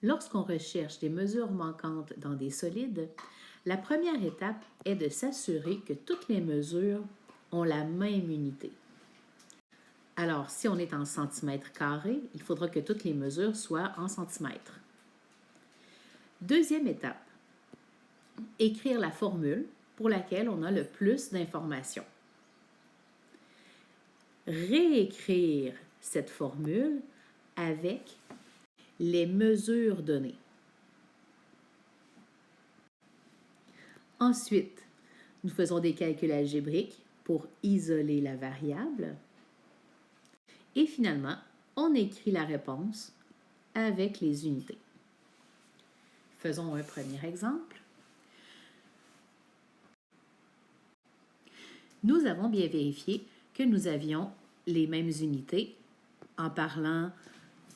Lorsqu'on recherche des mesures manquantes dans des solides, la première étape est de s'assurer que toutes les mesures ont la même unité. Alors, si on est en centimètres carrés, il faudra que toutes les mesures soient en centimètres. Deuxième étape, écrire la formule pour laquelle on a le plus d'informations. Réécrire cette formule avec les mesures données. Ensuite, nous faisons des calculs algébriques pour isoler la variable. Et finalement, on écrit la réponse avec les unités. Faisons un premier exemple. Nous avons bien vérifié que nous avions les mêmes unités en parlant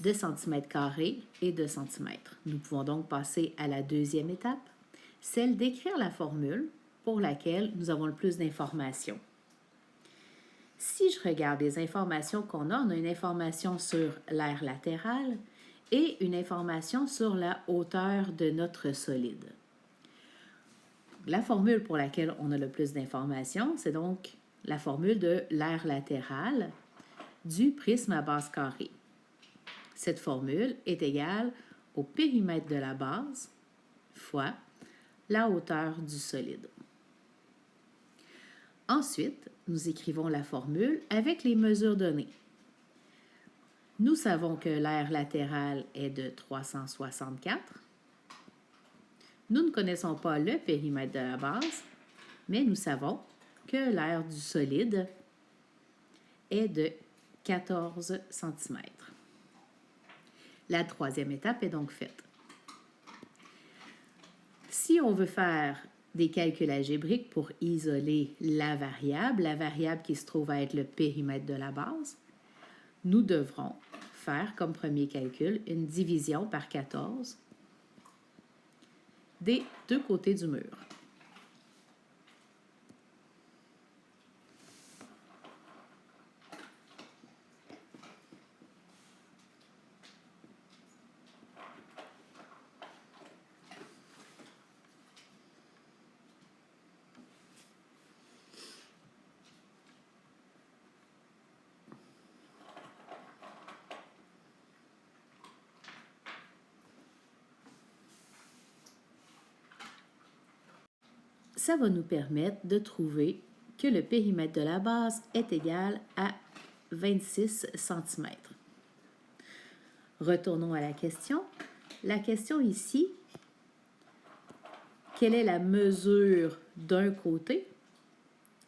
de centimètres carrés et de centimètres. Nous pouvons donc passer à la deuxième étape, celle d'écrire la formule pour laquelle nous avons le plus d'informations. Si je regarde les informations qu'on a une information sur l'aire latérale et une information sur la hauteur de notre solide. La formule pour laquelle on a le plus d'informations, c'est donc la formule de l'aire latérale du prisme à base carrée. Cette formule est égale au périmètre de la base fois la hauteur du solide. Ensuite, nous écrivons la formule avec les mesures données. Nous savons que l'aire latérale est de 364. Nous ne connaissons pas le périmètre de la base, mais nous savons que l'aire du solide est de 14 cm. La troisième étape est donc faite. Si on veut faire des calculs algébriques pour isoler la variable qui se trouve à être le périmètre de la base, nous devrons faire comme premier calcul une division par 14 des deux côtés du mur. Ça va nous permettre de trouver que le périmètre de la base est égal à 26 cm. Retournons à la question. La question ici, quelle est la mesure d'un côté?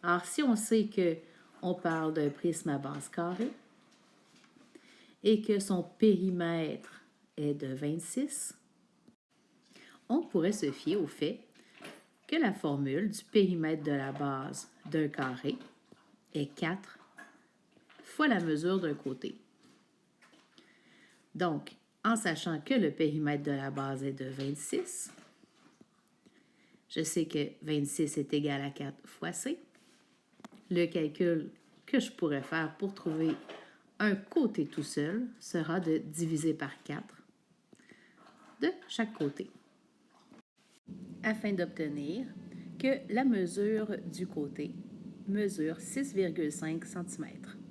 Alors, si on sait qu'on parle d'un prisme à base carrée et que son périmètre est de 26, on pourrait se fier au fait que la formule du périmètre de la base d'un carré est 4 fois la mesure d'un côté. Donc, en sachant que le périmètre de la base est de 26, je sais que 26 est égal à 4 fois C. Le calcul que je pourrais faire pour trouver un côté tout seul sera de diviser par 4 de chaque côté, afin d'obtenir que la mesure du côté mesure 6,5 cm.